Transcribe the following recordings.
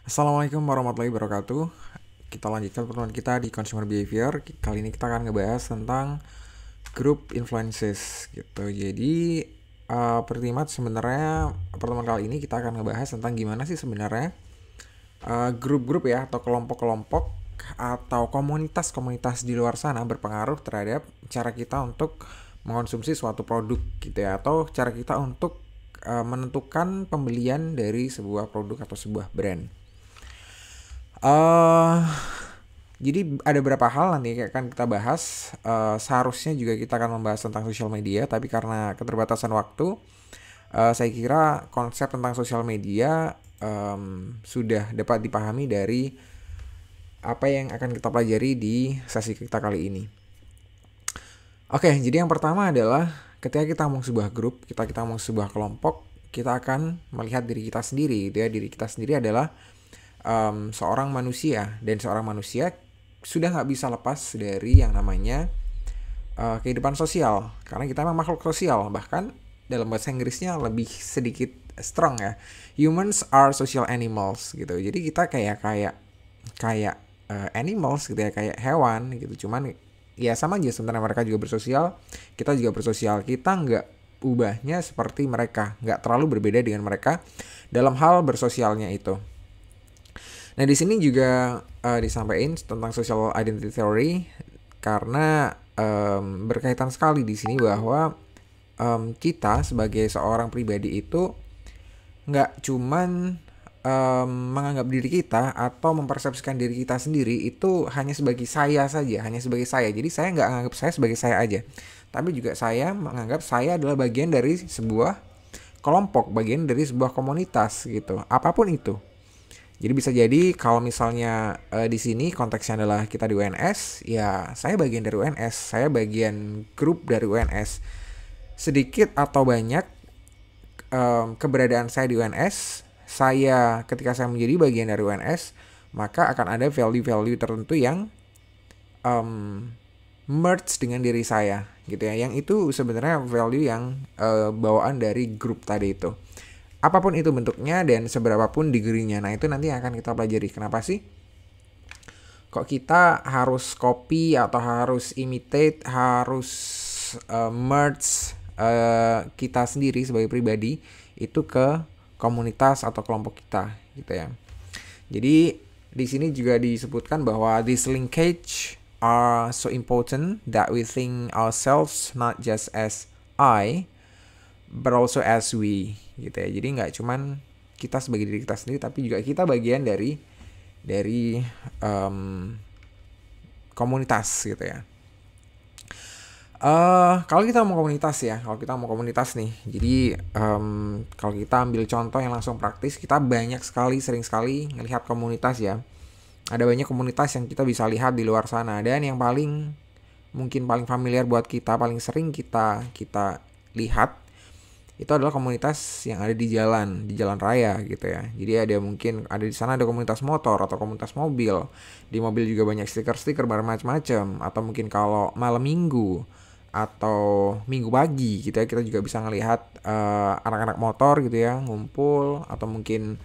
Assalamualaikum warahmatullahi wabarakatuh. Kita lanjutkan pertemuan kita di consumer behavior. Kali ini kita akan ngebahas tentang group influences gitu. Jadi pertemuan sebenarnya pertemuan kali ini kita akan ngebahas tentang gimana sih sebenarnya grup-grup ya atau kelompok-kelompok atau komunitas-komunitas di luar sana berpengaruh terhadap cara kita untuk mengonsumsi suatu produk gitu ya, atau cara kita untuk menentukan pembelian dari sebuah produk atau sebuah brand. eh jadi ada beberapa hal nanti akan kita bahas. Seharusnya juga kita akan membahas tentang sosial media, tapi karena keterbatasan waktu, saya kira konsep tentang sosial media sudah dapat dipahami dari apa yang akan kita pelajari di sesi kita kali ini. Oke, jadi yang pertama adalah ketika kita ngomong sebuah grup, kita ngomong sebuah kelompok, kita akan melihat diri kita sendiri. Gitu ya. Diri kita sendiri adalah seorang manusia, dan seorang manusia sudah nggak bisa lepas dari yang namanya kehidupan sosial, karena kita memang makhluk sosial. Bahkan dalam bahasa Inggrisnya lebih sedikit strong ya, humans are social animals gitu. Jadi kita kayak animals gitu ya, kayak hewan gitu. Cuman ya sama aja sebenarnya, mereka juga bersosial, kita juga bersosial. Kita nggak ubahnya seperti mereka, nggak terlalu berbeda dengan mereka dalam hal bersosialnya itu. Nah, di sini juga disampaikan tentang social identity theory, karena berkaitan sekali di sini bahwa kita sebagai seorang pribadi itu nggak cuman menganggap diri kita atau mempersepsikan diri kita sendiri itu hanya sebagai saya saja, hanya sebagai saya. Jadi saya nggak anggap saya sebagai saya aja, tapi juga saya menganggap saya adalah bagian dari sebuah kelompok, bagian dari sebuah komunitas gitu, apapun itu. Jadi bisa jadi kalau misalnya di sini konteksnya adalah kita di UNS, ya saya bagian dari UNS, saya bagian grup dari UNS. Sedikit atau banyak keberadaan saya di UNS, saya ketika saya menjadi bagian dari UNS, maka akan ada value-value tertentu yang merge dengan diri saya gitu ya. Yang itu sebenarnya value yang bawaan dari grup tadi itu. Apapun itu bentuknya dan seberapapun degree-nya. Nah, itu nanti akan kita pelajari. Kenapa sih kok kita harus copy atau harus imitate, harus merge kita sendiri sebagai pribadi itu ke komunitas atau kelompok kita gitu ya. Jadi di sini juga disebutkan bahwa this linkage are so important that we think ourselves not just as I but also as we gitu ya. Jadi nggak cuman kita sebagai diri kita sendiri, tapi juga kita bagian dari komunitas gitu ya. Kalau kita mau komunitas ya, kalau kita mau komunitas nih, jadi kalau kita ambil contoh yang langsung praktis, kita banyak sekali, sering sekali ngelihat komunitas ya. Ada banyak komunitas yang kita bisa lihat di luar sana, dan yang mungkin paling familiar buat kita, paling sering kita lihat itu adalah komunitas yang ada di jalan raya gitu ya. Jadi ada mungkin ada di sana ada komunitas motor atau komunitas mobil. Di mobil juga banyak stiker-stiker bermacam-macam, atau mungkin kalau malam minggu atau minggu pagi gitu ya, kita juga bisa ngelihat anak-anak motor gitu ya ngumpul, atau mungkin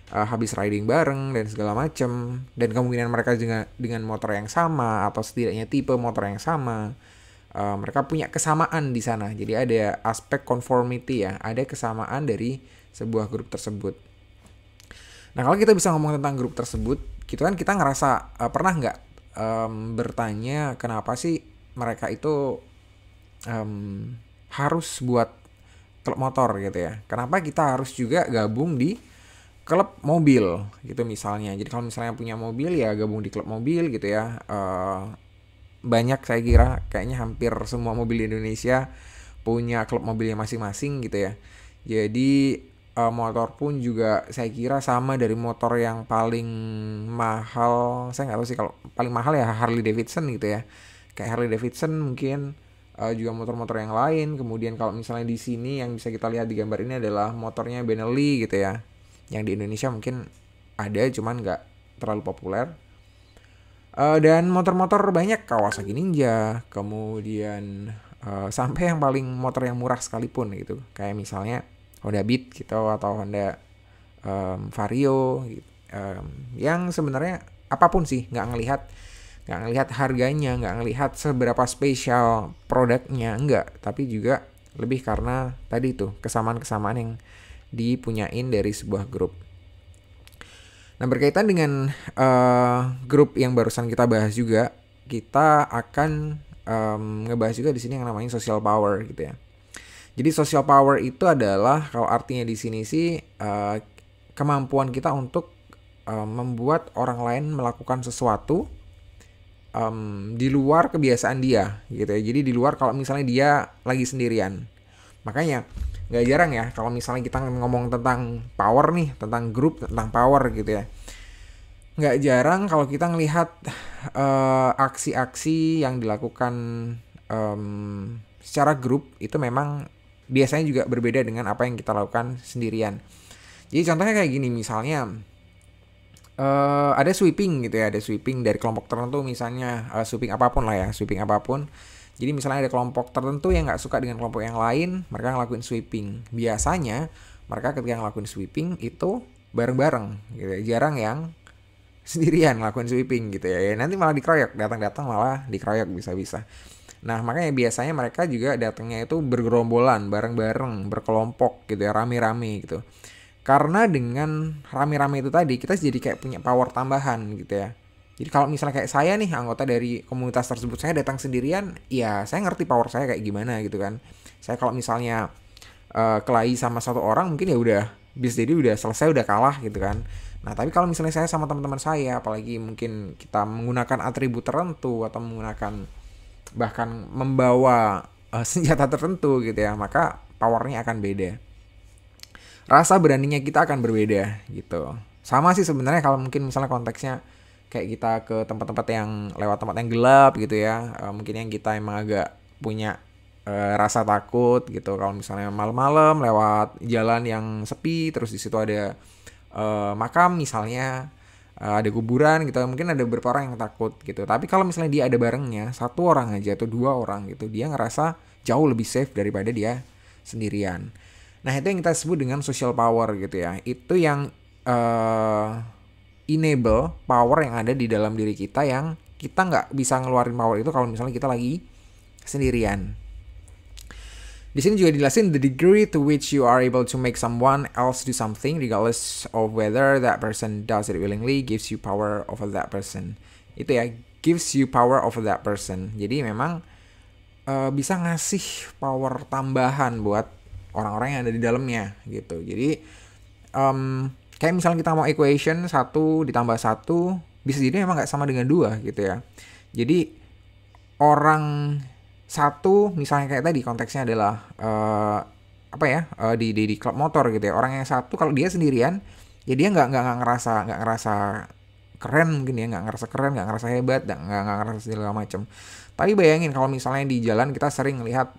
habis riding bareng dan segala macam, dan kemungkinan mereka juga dengan motor yang sama atau setidaknya tipe motor yang sama. Mereka punya kesamaan di sana. Jadi ada aspek conformity ya, ada kesamaan dari sebuah grup tersebut. Nah, kalau kita bisa ngomong tentang grup tersebut, gitu kan kita ngerasa pernah nggak bertanya kenapa sih mereka itu harus buat klub motor gitu ya? Kenapa kita harus juga gabung di klub mobil gitu misalnya? Jadi kalau misalnya punya mobil ya gabung di klub mobil gitu ya. Banyak, saya kira kayaknya hampir semua mobil di Indonesia punya klub mobilnya masing-masing gitu ya. Jadi motor pun juga saya kira sama, dari motor yang paling mahal, saya nggak tahu sih kalau paling mahal ya Harley Davidson gitu ya. Kayak Harley Davidson mungkin juga motor-motor yang lain. Kemudian kalau misalnya di sini yang bisa kita lihat di gambar ini adalah motornya Benelli gitu ya. Yang di Indonesia mungkin ada cuman nggak terlalu populer. Dan motor-motor banyak, Kawasaki Ninja, kemudian sampai yang paling motor yang murah sekalipun gitu, kayak misalnya Honda Beat gitu atau Honda Vario gitu. yang sebenarnya apapun sih, nggak ngelihat harganya, nggak ngelihat seberapa spesial produknya, enggak, tapi juga lebih karena tadi tuh kesamaan-kesamaan yang dipunyain dari sebuah grup. Nah, berkaitan dengan grup yang barusan kita bahas juga, kita akan ngebahas juga di sini yang namanya social power gitu ya. Jadi social power itu adalah, kalau artinya di sini sih kemampuan kita untuk membuat orang lain melakukan sesuatu di luar kebiasaan dia gitu ya. Jadi di luar kalau misalnya dia lagi sendirian. Makanya nggak jarang ya kalau misalnya kita ngomong tentang power nih, tentang grup, tentang power gitu ya. Nggak jarang kalau kita ngelihat aksi-aksi yang dilakukan secara grup itu memang biasanya juga berbeda dengan apa yang kita lakukan sendirian. Jadi contohnya kayak gini, misalnya ada sweeping gitu ya, ada sweeping dari kelompok tertentu, misalnya sweeping apapun lah ya, sweeping apapun. Jadi misalnya ada kelompok tertentu yang nggak suka dengan kelompok yang lain, mereka ngelakuin sweeping. Biasanya mereka ketika ngelakuin sweeping itu bareng-bareng gitu ya, jarang yang sendirian ngelakuin sweeping gitu ya. Nanti malah dikeroyok, datang-datang malah dikeroyok bisa-bisa. Nah, makanya biasanya mereka juga datangnya itu bergerombolan, bareng-bareng, berkelompok gitu ya, rame-rame gitu. Karena dengan rame-rame itu tadi, kita jadi kayak punya power tambahan gitu ya. Jadi kalau misalnya kayak saya nih, anggota dari komunitas tersebut, saya datang sendirian, ya saya ngerti power saya kayak gimana gitu kan. Saya kalau misalnya kelahi sama satu orang, mungkin ya udah, bisa jadi udah selesai, udah kalah gitu kan. Nah, tapi kalau misalnya saya sama teman-teman saya, apalagi mungkin kita menggunakan atribut tertentu atau menggunakan bahkan membawa senjata tertentu gitu ya, maka powernya akan beda. Rasa beraninya kita akan berbeda gitu. Sama sih sebenarnya kalau mungkin misalnya konteksnya kayak kita ke tempat-tempat yang lewat tempat yang gelap gitu ya, mungkin yang kita emang agak punya rasa takut gitu. Kalau misalnya malam-malam lewat jalan yang sepi, terus di situ ada makam misalnya, ada kuburan gitu, mungkin ada beberapa orang yang takut gitu. Tapi kalau misalnya dia ada barengnya, satu orang aja atau dua orang gitu, dia ngerasa jauh lebih safe daripada dia sendirian. Nah, itu yang kita sebut dengan social power gitu ya. Itu yang enable power yang ada di dalam diri kita, yang kita nggak bisa ngeluarin power itu kalau misalnya kita lagi sendirian. Di sini juga dijelasin the degree to which you are able to make someone else do something regardless of whether that person does it willingly gives you power over that person. Itu ya, gives you power over that person. Jadi memang bisa ngasih power tambahan buat orang-orang yang ada di dalamnya gitu. Jadi kayak misalnya kita mau equation 1 ditambah 1, bisa jadi memang nggak sama dengan 2 gitu ya. Jadi orang satu misalnya kayak tadi konteksnya adalah di klub motor gitu ya. Orang yang satu kalau dia sendirian, ya dia nggak ngerasa keren mungkin ya, nggak ngerasa keren, nggak ngerasa hebat, nggak ngerasa segala macam. Tapi bayangin kalau misalnya di jalan kita sering lihat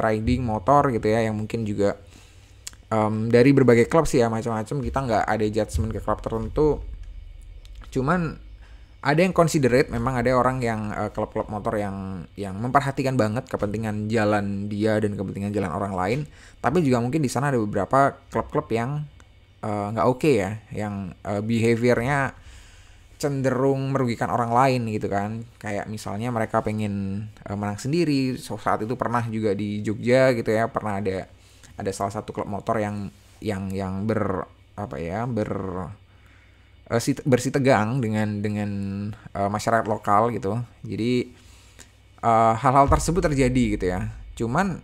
riding motor gitu ya, yang mungkin juga dari berbagai klub sih ya, macam-macam. Kita nggak ada judgement ke klub tertentu, cuman ada yang considerate, memang ada orang yang klub-klub motor yang memperhatikan banget kepentingan jalan dia dan kepentingan jalan orang lain. Tapi juga mungkin di sana ada beberapa klub-klub yang nggak oke ya, yang behaviornya cenderung merugikan orang lain gitu kan. Kayak misalnya mereka pengen menang sendiri. Saat itu pernah juga di Jogja gitu ya, pernah ada salah satu klub motor yang bersitegang dengan masyarakat lokal gitu. Jadi hal-hal tersebut terjadi gitu ya. Cuman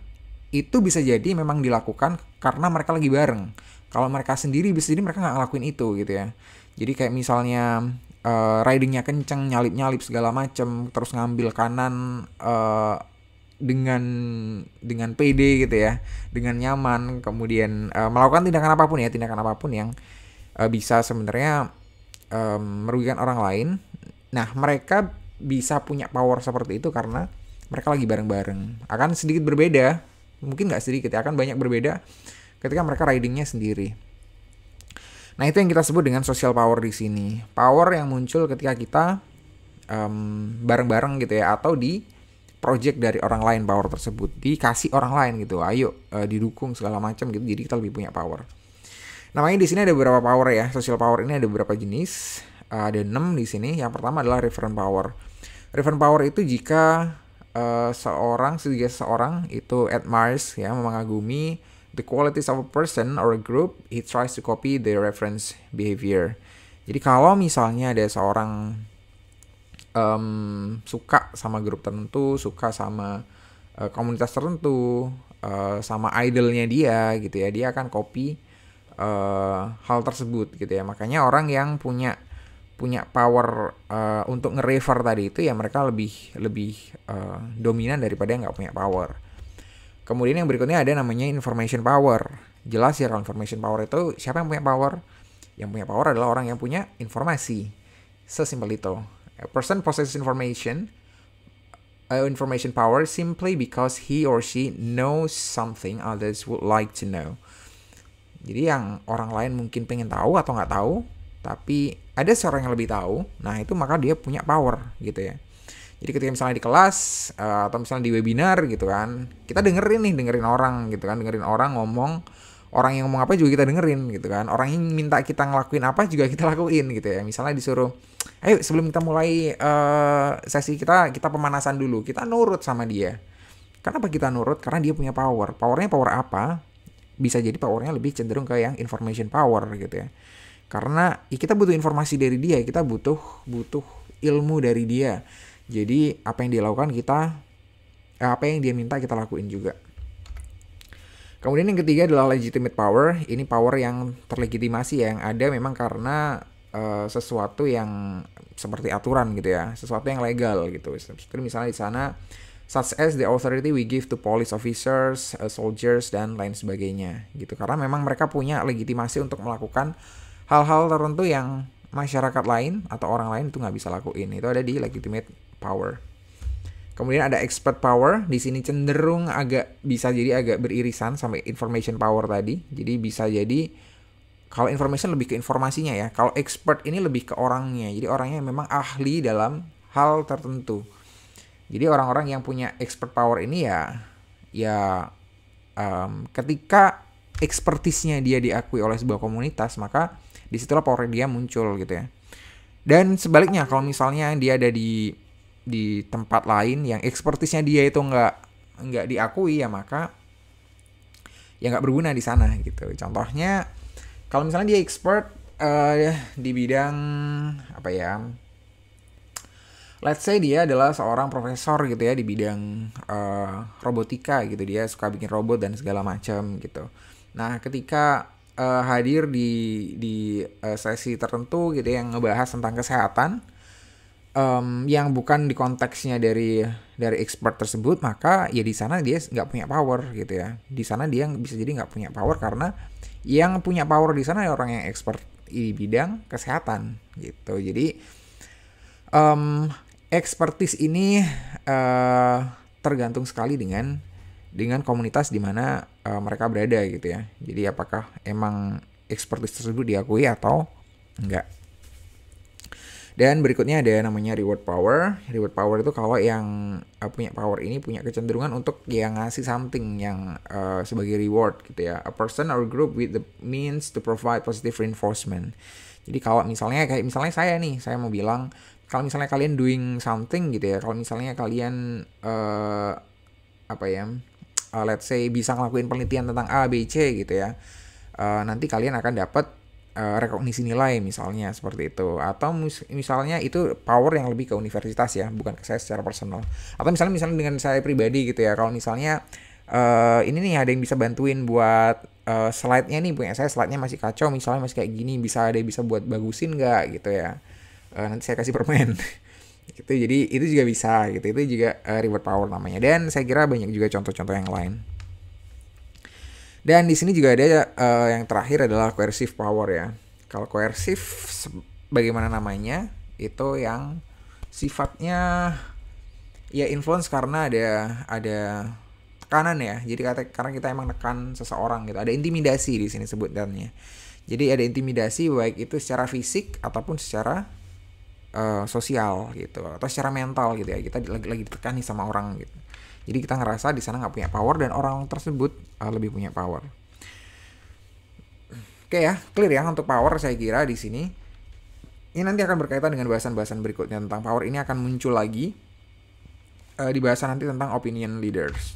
itu bisa jadi memang dilakukan karena mereka lagi bareng. Kalau mereka sendiri bisa jadi mereka nggak ngelakuin itu gitu ya. Jadi kayak misalnya ridingnya kenceng, nyalip segala macem, terus ngambil kanan dengan PD gitu ya, dengan nyaman, kemudian melakukan tindakan apapun yang bisa sebenarnya merugikan orang lain. Nah, mereka bisa punya power seperti itu karena mereka lagi bareng-bareng. Akan sedikit berbeda, mungkin nggak sedikit ya, akan banyak berbeda ketika mereka ridingnya sendiri. Nah, itu yang kita sebut dengan social power di sini. Power yang muncul ketika kita bareng-bareng gitu ya, atau di project dari orang lain, power tersebut dikasih orang lain gitu. Ayo didukung segala macam gitu, jadi kita lebih punya power. Namanya di sini ada beberapa power ya. Social power ini ada beberapa jenis. Ada 6 di sini. Yang pertama adalah referent power. Referent power itu jika seseorang itu admires ya, mengagumi the qualities of a person or a group, he tries to copy the reference behavior. Jadi kalau misalnya ada seorang suka sama grup tertentu, suka sama komunitas tertentu, sama idolnya dia gitu ya, dia akan copy hal tersebut gitu ya. Makanya orang yang punya power untuk nge-refer tadi itu ya mereka lebih dominan daripada yang nggak punya power. Kemudian yang berikutnya ada namanya information power. Jelas ya kalau information power itu siapa yang punya power? Yang punya power adalah orang yang punya informasi. Sesimpel itu. A person possesses information power simply because he or she knows something others would like to know. Jadi yang orang lain mungkin pengen tahu atau nggak tahu, tapi ada seorang yang lebih tahu, nah itu maka dia punya power gitu ya. Jadi ketika misalnya di kelas atau misalnya di webinar gitu kan, kita dengerin orang gitu kan, dengerin orang ngomong, orang yang ngomong apa juga kita dengerin gitu kan, orang yang minta kita ngelakuin apa juga kita lakuin gitu ya. Misalnya disuruh, ayo sebelum kita mulai sesi kita pemanasan dulu, kita nurut sama dia. Kenapa kita nurut? Karena dia punya power. Powernya power apa? Bisa jadi powernya lebih cenderung ke yang information power gitu ya. Karena ya kita butuh informasi dari dia, kita butuh ilmu dari dia. Jadi apa yang dia lakukan apa yang dia minta kita lakuin juga. Kemudian yang ketiga adalah legitimate power. Ini power yang terlegitimasi ya, yang ada memang karena sesuatu yang seperti aturan gitu ya, sesuatu yang legal gitu. Seperti misalnya di sana, such as the authority we give to police officers, soldiers dan lain sebagainya gitu. Karena memang mereka punya legitimasi untuk melakukan hal-hal tertentu yang masyarakat lain atau orang lain itu nggak bisa lakuin. Itu ada di legitimate power. Kemudian ada expert power. Di sini cenderung bisa jadi agak beririsan sama information power tadi. Jadi bisa jadi kalau information lebih ke informasinya ya. Kalau expert ini lebih ke orangnya. Jadi orangnya memang ahli dalam hal tertentu. Jadi orang-orang yang punya expert power ini ketika ekspertisnya dia diakui oleh sebuah komunitas, maka disitulah power dia muncul gitu ya. Dan sebaliknya kalau misalnya dia ada di tempat lain yang ekspertisnya dia itu nggak diakui ya, maka ya nggak berguna di sana gitu. Contohnya kalau misalnya dia expert di bidang apa ya, let's say dia adalah seorang profesor gitu ya di bidang robotika gitu, dia suka bikin robot dan segala macam gitu. Nah ketika hadir di sesi tertentu gitu yang ngebahas tentang kesehatan, yang bukan di konteksnya dari expert tersebut, maka ya di sana dia nggak punya power gitu ya. Di sana dia bisa jadi nggak punya power karena yang punya power di sana adalah orang yang expert di bidang kesehatan gitu. Jadi expertise ini tergantung sekali dengan komunitas di mana mereka berada gitu ya. Jadi apakah emang expertise tersebut diakui atau enggak. Dan berikutnya ada namanya reward power. Reward power itu kalau yang punya power ini punya kecenderungan untuk yang ngasih something yang sebagai reward gitu ya. A person or group with the means to provide positive reinforcement. Jadi kalau misalnya saya mau bilang kalau misalnya kalian doing something gitu ya. Kalau misalnya kalian let's say bisa ngelakuin penelitian tentang A, B, C gitu ya. Nanti kalian akan dapat rekognisi nilai misalnya seperti itu, atau misalnya itu power yang lebih ke universitas ya, bukan ke saya secara personal. Atau misalnya dengan saya pribadi gitu ya, kalau misalnya ini nih ada yang bisa bantuin buat slide-nya nih, punya saya slide-nya masih kacau misalnya, masih kayak gini, bisa buat bagusin nggak gitu ya, nanti saya kasih permen gitu. Jadi itu juga bisa gitu, itu juga reward power namanya. Dan saya kira banyak juga contoh-contoh yang lain. Dan di sini juga ada yang terakhir adalah coercive power ya. Kalau coercive, bagaimana namanya, itu yang sifatnya ya influence karena ada tekanan ya. Jadi karena kita emang nekan seseorang gitu. Ada intimidasi di sini sebutannya. Jadi ada intimidasi baik itu secara fisik ataupun secara sosial gitu, atau secara mental gitu ya. Kita lagi ditekan nih sama orang gitu. Jadi kita ngerasa di sana nggak punya power dan orang tersebut lebih punya power. Oke ya, clear ya untuk power saya kira di sini. Ini nanti akan berkaitan dengan bahasan-bahasan berikutnya tentang power. Ini akan muncul lagi di bahasan nanti tentang opinion leaders.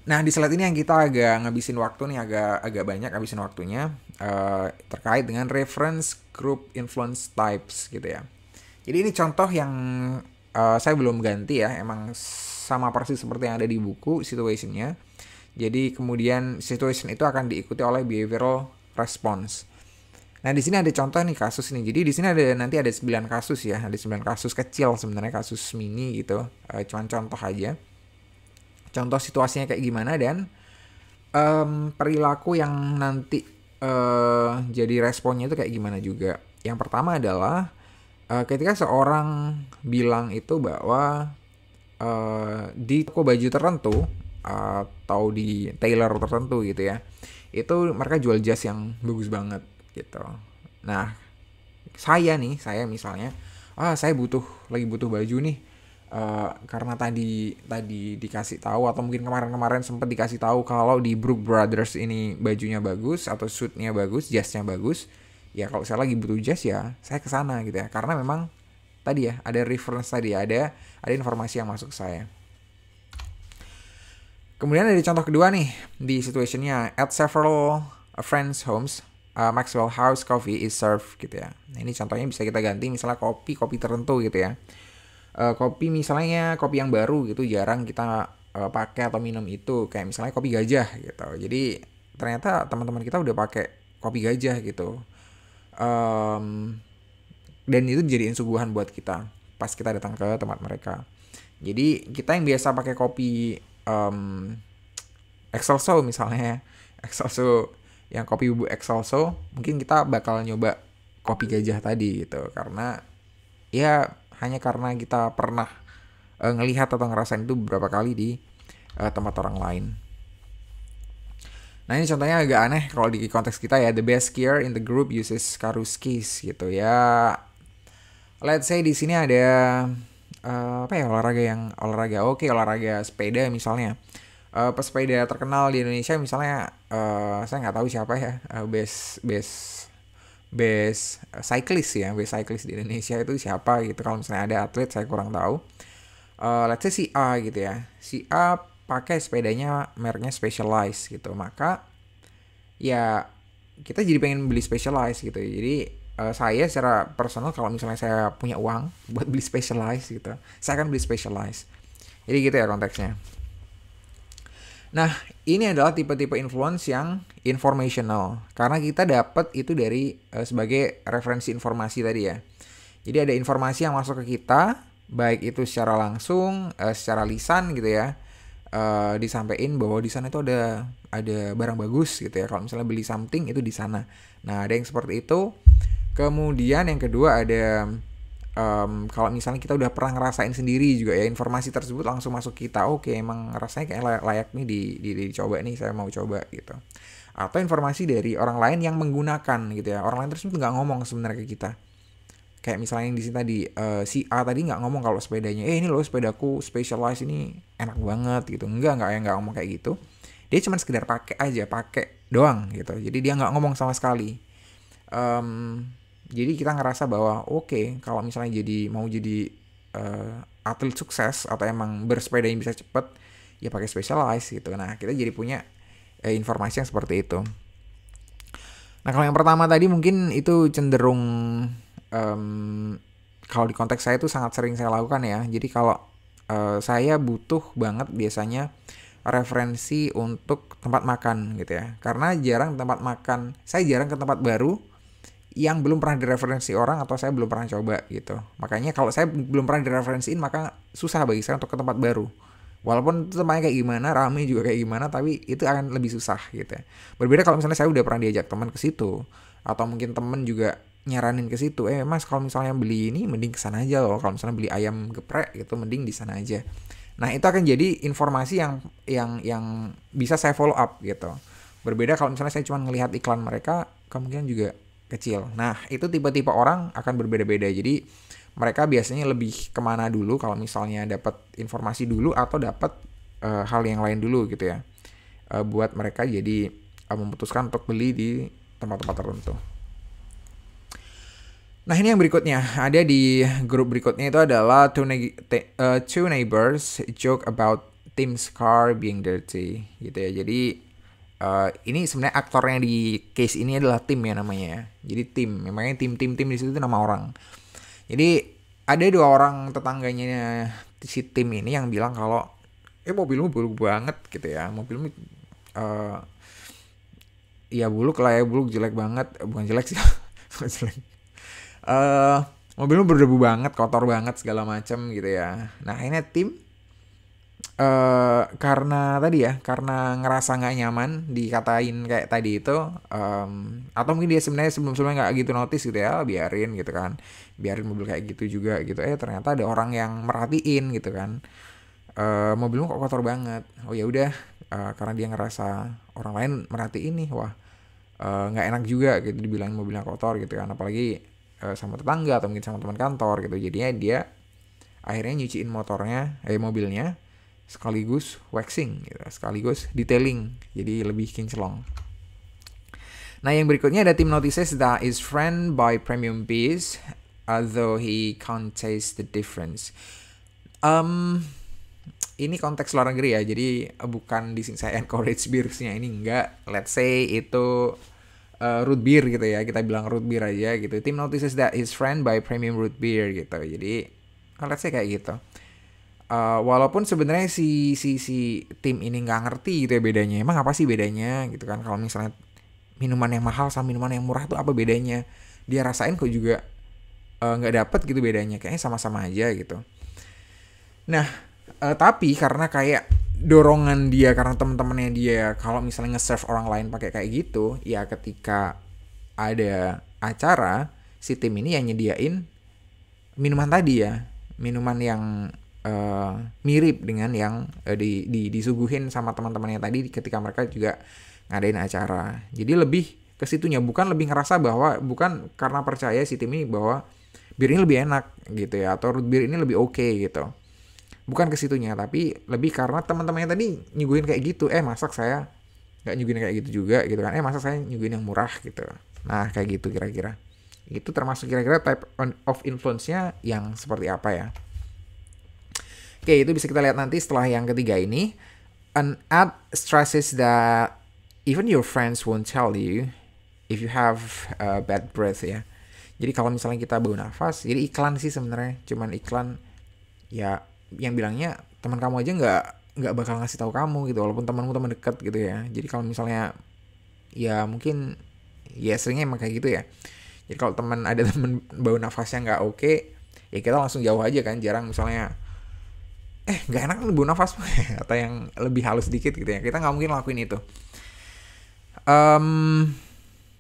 Nah, di slide ini yang kita agak ngabisin waktu nih, agak banyak ngabisin waktunya terkait dengan reference group influence types gitu ya. Jadi ini contoh yang saya belum ganti ya, emang sama persis seperti yang ada di buku situationnya. Jadi kemudian situation itu akan diikuti oleh behavioral response. Nah, di sini ada contoh nih kasus nih. Jadi di sini nanti ada 9 kasus ya, ada 9 kasus kecil sebenarnya, kasus mini gitu. Cuman contoh aja. Contoh situasinya kayak gimana dan perilaku yang nanti jadi responnya itu kayak gimana juga. Yang pertama adalah ketika seorang bilang itu bahwa di toko baju tertentu atau di tailor tertentu gitu ya, itu mereka jual jas yang bagus banget gitu. Nah, saya misalnya, saya lagi butuh baju nih, karena tadi dikasih tahu atau mungkin kemarin sempat dikasih tahu kalau di Brook Brothers ini bajunya bagus atau suitnya bagus, jasnya bagus. Ya kalau saya lagi butuh jas ya saya ke sana gitu ya. Karena memang tadi ya ada reference tadi, ada informasi yang masuk ke saya. Kemudian ada contoh kedua nih di situationnya, at several friends' homes, Maxwell House coffee is served gitu ya. Nah, ini contohnya bisa kita ganti misalnya kopi tertentu gitu ya. Kopi misalnya kopi yang baru gitu jarang kita pakai atau minum itu, kayak misalnya kopi gajah gitu. Jadi ternyata teman-teman kita udah pakai kopi gajah gitu. Dan itu dijadiin suguhan buat kita pas kita datang ke tempat mereka. Jadi kita yang biasa pakai kopi Excelso misalnya, Excelso yang kopi bubuk Excelso, mungkin kita bakal nyoba kopi gajah tadi gitu, karena ya hanya karena kita pernah ngelihat atau ngerasain itu beberapa kali di tempat orang lain. Nah, ini contohnya agak aneh kalau di konteks kita ya. The best skier in the group uses Karuskis gitu ya. Let's say di sini ada olahraga sepeda misalnya. Pesepeda terkenal di Indonesia misalnya, saya nggak tahu siapa ya, best cyclist ya, best cyclist di Indonesia itu siapa gitu. Kalau misalnya ada atlet saya kurang tahu. Let's say si A gitu ya, si A pakai sepedanya mereknya Specialized gitu, maka ya kita jadi pengen beli Specialized gitu. Jadi saya secara personal kalau misalnya saya punya uang buat beli Specialized gitu, saya akan beli Specialized. Jadi gitu ya konteksnya. Nah, ini adalah tipe-tipe influence yang informational, karena kita dapat itu dari sebagai referensi informasi tadi ya. Jadi ada informasi yang masuk ke kita, baik itu secara langsung, secara lisan gitu ya, disampaikan bahwa di sana itu ada barang bagus gitu ya. Kalau misalnya beli something itu di sana. Nah, ada yang seperti itu. Kemudian yang kedua ada kalau misalnya kita udah pernah ngerasain sendiri juga ya, informasi tersebut langsung masuk kita. Oke, emang rasanya kayak layak nih dicoba nih, saya mau coba gitu. Atau informasi dari orang lain yang menggunakan gitu ya. Orang lain tersebut nggak ngomong sebenarnya ke kita. Kayak misalnya yang di sini tadi, si A tadi nggak ngomong kalau sepedanya, ini loh sepedaku Specialized ini enak banget gitu. Nggak ngomong kayak gitu. Dia cuma sekedar pakai doang gitu. Jadi dia nggak ngomong sama sekali. Jadi kita ngerasa bahwa oke, kalau misalnya mau jadi atlet sukses atau emang bersepeda yang bisa cepet, ya pakai Specialized gitu. Nah, kita jadi punya informasi yang seperti itu. Nah, kalau yang pertama tadi mungkin itu cenderung kalau di konteks saya itu sangat sering saya lakukan ya. Jadi kalau saya butuh banget biasanya referensi untuk tempat makan gitu ya. Karena saya jarang ke tempat baru yang belum pernah direferensi orang atau saya belum pernah coba gitu. Makanya kalau saya belum pernah direferensiin, maka susah bagi saya untuk ke tempat baru. Walaupun itu tempatnya kayak gimana, rame juga kayak gimana, tapi itu akan lebih susah gitu. Berbeda kalau misalnya saya udah pernah diajak teman ke situ, atau mungkin teman juga nyaranin ke situ, mas kalau misalnya beli ini mending ke sana aja loh. Kalau misalnya beli ayam geprek gitu mending di sana aja. Nah, itu akan jadi informasi yang bisa saya follow up gitu. Berbeda kalau misalnya saya cuma ngelihat iklan mereka, kemungkinan juga kecil. Nah, itu tipe-tipe orang akan berbeda-beda. Jadi mereka biasanya lebih kemana dulu kalau misalnya dapat informasi dulu atau dapat hal yang lain dulu gitu ya. buat mereka jadi memutuskan untuk beli di tempat-tempat tertentu. Nah ini yang berikutnya, ada di grup berikutnya itu adalah two neighbors joke about Tim's car being dirty gitu ya. Jadi ini sebenarnya aktornya di case ini adalah Tim ya namanya ya. Jadi Tim, memangnya tim di situ itu nama orang. Jadi ada 2 orang tetangganya si Tim ini yang bilang kalau mobilmu buluk banget gitu ya. Mobilmu ya buluk lah ya, buluk jelek banget, bukan jelek sih. Jelek. Mobilnya berdebu banget, kotor banget segala macam gitu ya. Nah akhirnya Tim karena tadi ya, karena ngerasa nggak nyaman dikatain kayak tadi itu, atau mungkin dia sebenarnya sebelumnya nggak gitu notice gitu ya, biarin gitu kan, biarin mobil kayak gitu juga gitu. Ternyata ada orang yang merhatiin gitu kan, mobilmu kok kotor banget. Oh ya udah, karena dia ngerasa orang lain merhatiin nih, wah nggak enak juga gitu dibilang mobilnya kotor gitu kan, apalagi sama tetangga atau mungkin sama teman kantor gitu. Jadinya dia akhirnya nyuciin mobilnya sekaligus waxing gitu, sekaligus detailing, jadi lebih kinclong. Nah yang berikutnya ada Tim notices that his friend buy premium beers although he can't taste the difference. Ini konteks luar negeri ya, jadi bukan di sini saya encourage beersnya, ini enggak. Let's say itu root beer gitu ya, kita bilang root beer aja gitu. Tim notices that his friend buy premium root beer gitu. Jadi let's say kayak gitu. Walaupun sebenarnya si Tim ini nggak ngerti gitu ya bedanya. Emang apa sih bedanya gitu kan? Kalau misalnya minuman yang mahal sama minuman yang murah tuh apa bedanya? Dia rasain kok juga nggak dapet gitu bedanya. Kayaknya sama-sama aja gitu. Nah, tapi karena kayak dorongan dia, karena teman-temannya dia kalau misalnya nge-serve orang lain pakai kayak gitu, ya ketika ada acara si Tim ini yang nyediain minuman tadi ya, minuman yang mirip dengan yang disuguhin sama teman-temannya tadi ketika mereka juga ngadain acara. Jadi lebih ke situnya, bukan lebih ngerasa bahwa, bukan karena percaya si Tim ini bahwa bir ini lebih enak gitu ya, atau root beer ini lebih oke gitu. Bukan ke situnya, tapi lebih karena teman-temannya tadi nyuguhin kayak gitu. Masak saya nggak nyuguhin kayak gitu juga gitu kan. Masak saya nyuguhin yang murah gitu. Nah kayak gitu kira-kira. Itu termasuk kira-kira type of influence-nya yang seperti apa ya. Oke, itu bisa kita lihat nanti setelah yang ketiga ini. An ad stresses that even your friends won't tell you if you have bad breath ya. Jadi kalau misalnya kita bau nafas, jadi iklan sih sebenarnya, cuman iklan ya yang bilangnya teman kamu aja nggak bakal ngasih tahu kamu gitu, walaupun temanmu teman dekat gitu ya. Jadi kalau misalnya ya mungkin ya seringnya emang kayak gitu ya. Jadi kalau ada teman bau nafasnya nggak oke, ya kita langsung jauh aja kan. Jarang misalnya nggak enak nih bau nafas atau yang lebih halus dikit gitu ya, kita nggak mungkin lakuin itu.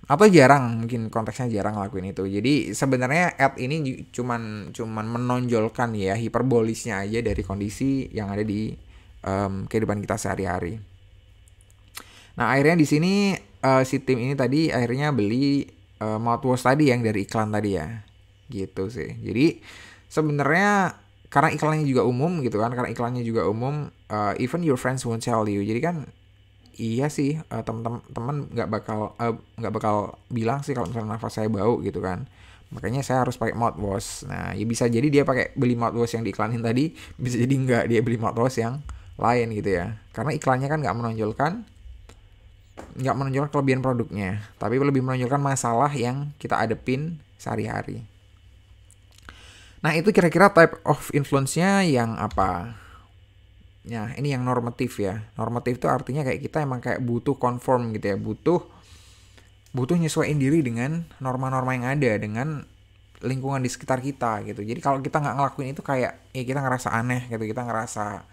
Atau jarang, mungkin konteksnya jarang ngelakuin itu. Jadi sebenarnya ad ini cuman menonjolkan ya hiperbolisnya aja dari kondisi yang ada di kehidupan kita sehari-hari. Nah akhirnya di sini si Tim ini tadi akhirnya beli mouthwash tadi yang dari iklan tadi ya, gitu sih. Jadi sebenarnya karena iklannya juga umum gitu kan, even your friends won't tell you. Jadi kan iya sih, teman-teman nggak bakal bilang sih kalau misalnya nafas saya bau gitu kan. Makanya saya harus pakai mouthwash. Nah, ya bisa jadi dia beli mouthwash yang diiklanin tadi, bisa jadi nggak, dia beli mouthwash yang lain gitu ya. Karena iklannya kan nggak menonjolkan kelebihan produknya, tapi lebih menonjolkan masalah yang kita adepin sehari-hari. Nah, itu kira-kira type of influence-nya yang apa? Nah ini yang normatif ya. Normatif itu artinya kayak kita emang kayak butuh conform gitu ya, butuh nyesuaiin diri dengan norma-norma yang ada, dengan lingkungan di sekitar kita gitu. Jadi kalau kita nggak ngelakuin itu kayak ya kita ngerasa aneh gitu, kita ngerasa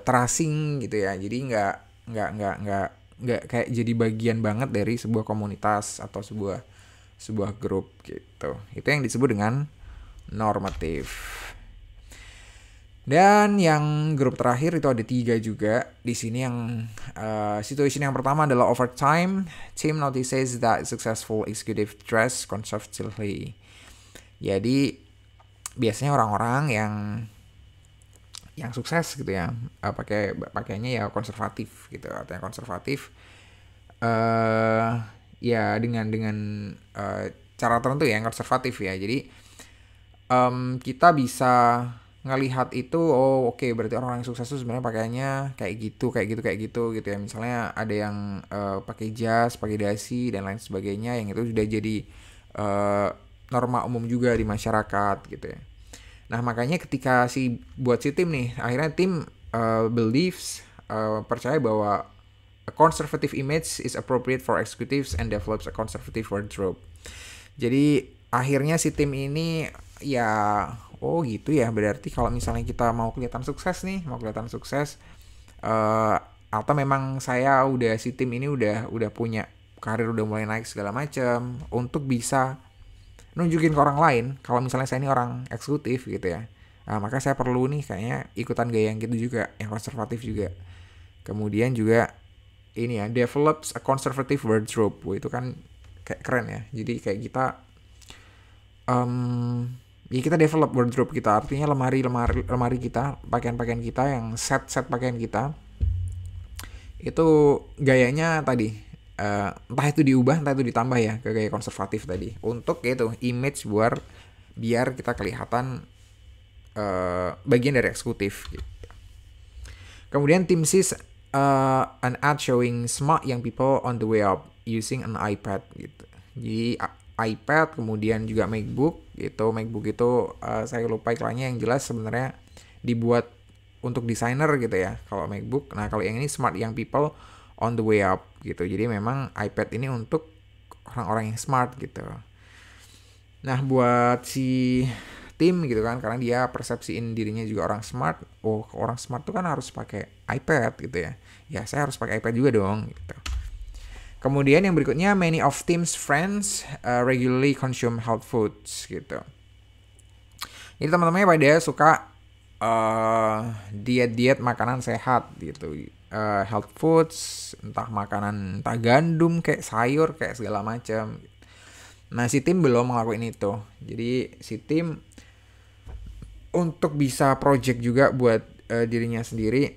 terasing gitu ya. Jadi nggak kayak jadi bagian banget dari sebuah komunitas atau sebuah grup gitu. Itu yang disebut dengan normatif. Dan yang grup terakhir itu ada 3 juga. Di sini yang situation yang pertama adalah over time, Tim notices that successful executive dress conservatively. Jadi biasanya orang-orang yang yang sukses gitu ya, pakainya ya konservatif gitu, artinya konservatif eh ya dengan cara tertentu ya yang konservatif ya. Jadi kita bisa ngelihat itu, oh oke, berarti orang-orang yang sukses itu sebenarnya pakaiannya kayak gitu kayak gitu kayak gitu gitu ya. Misalnya ada yang pakai jas, pakai dasi dan lain sebagainya, yang itu sudah jadi eh, norma umum juga di masyarakat gitu ya. Nah makanya ketika buat si tim nih, akhirnya tim believes, percaya bahwa a conservative image is appropriate for executives and develops a conservative wardrobe. Jadi akhirnya si tim ini ya, oh gitu ya, berarti kalau misalnya kita mau kelihatan sukses nih, mau kelihatan sukses, eh atau memang si tim ini udah punya karir, udah mulai naik segala macam, untuk bisa nunjukin ke orang lain kalau misalnya saya ini orang eksekutif gitu ya. Nah, maka saya perlu nih kayaknya ikutan gaya yang gitu juga, yang konservatif juga. Kemudian juga ini ya, develops a conservative wardrobe. Wah, itu kan kayak keren ya. Jadi kayak kita ya kita develop wardrobe kita, artinya lemari kita, pakaian-pakaian kita, yang set pakaian kita itu gayanya tadi, entah itu diubah entah itu ditambah ya ke gaya konservatif tadi, untuk itu image biar kita kelihatan bagian dari eksekutif gitu. Kemudian tim sees an ad showing smart young people on the way up using an iPad gitu. Jadi iPad, kemudian juga MacBook gitu. MacBook itu saya lupa iklannya, yang jelas sebenarnya dibuat untuk desainer gitu ya kalau MacBook. Nah kalau yang ini smart young people on the way up gitu. Jadi memang iPad ini untuk orang-orang yang smart gitu. Nah buat si tim gitu kan, karena dia persepsiin dirinya juga orang smart. Oh, orang smart tuh kan harus pakai iPad gitu ya. Ya saya harus pakai iPad juga dong gitu. Kemudian yang berikutnya, many of Tim's friends regularly consume health foods gitu. Jadi teman-temannya pada suka diet makanan sehat gitu. Health foods, entah makanan, entah gandum kayak sayur kayak segala macam. Nah si Tim belum ngelakuin itu. Jadi si Tim untuk bisa project juga buat dirinya sendiri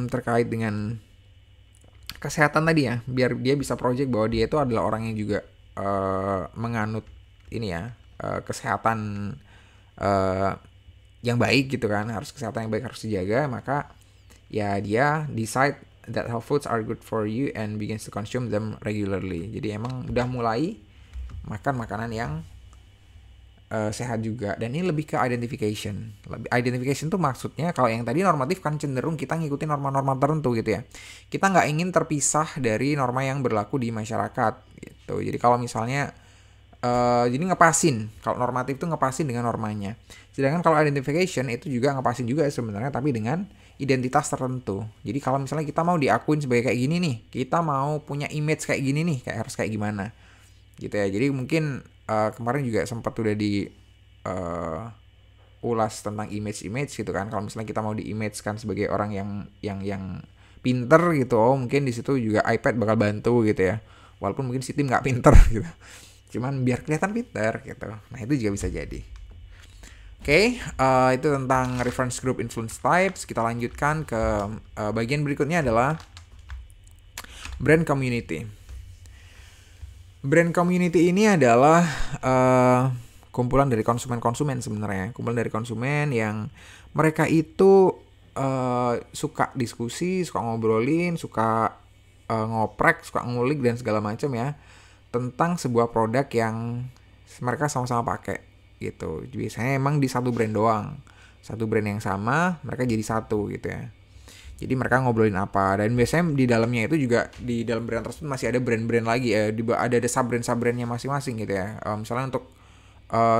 terkait dengan kesehatan tadi ya, biar dia bisa project bahwa dia itu adalah orang yang juga menganut ini ya, kesehatan yang baik gitu kan, harus kesehatan yang baik harus dijaga. Maka ya dia decide that health foods are good for you and begins to consume them regularly. Jadi emang udah mulai makan makanan yang sehat juga. Dan ini lebih ke identification. Identification tuh maksudnya, kalau yang tadi normatif kan cenderung kita ngikutin norma-norma tertentu gitu ya. Kita nggak ingin terpisah dari norma yang berlaku di masyarakat gitu. Jadi kalau misalnya jadi ngepasin, kalau normatif tuh ngepasin dengan normanya. Sedangkan kalau identification itu juga ngepasin juga sebenarnya, tapi dengan identitas tertentu. Jadi kalau misalnya kita mau diakuin sebagai kayak gini nih, kita mau punya image kayak gini nih, kayak harus kayak gimana gitu ya. Jadi mungkin kemarin juga sempat udah di ulas tentang image gitu kan. Kalau misalnya kita mau di-image kan sebagai orang yang pinter gitu, oh mungkin di situ juga iPad bakal bantu gitu ya. Walaupun mungkin si tim nggak pinter gitu, cuman biar kelihatan pinter gitu. Nah itu juga bisa jadi. Oke, itu tentang reference group influence types. Kita lanjutkan ke bagian berikutnya adalah brand community. Brand community ini adalah kumpulan dari konsumen sebenarnya. Kumpulan dari konsumen yang mereka itu suka diskusi, suka ngobrolin, suka ngoprek, suka ngulik dan segala macam ya, tentang sebuah produk yang mereka sama-sama pakai gitu. Biasanya emang di satu brand doang, satu brand yang sama, mereka jadi satu gitu ya. Jadi mereka ngobrolin apa, dan biasanya di dalamnya itu juga, di dalam brand tersebut masih ada brand-brand lagi ya, ada sub-brandnya masing-masing gitu ya. Misalnya untuk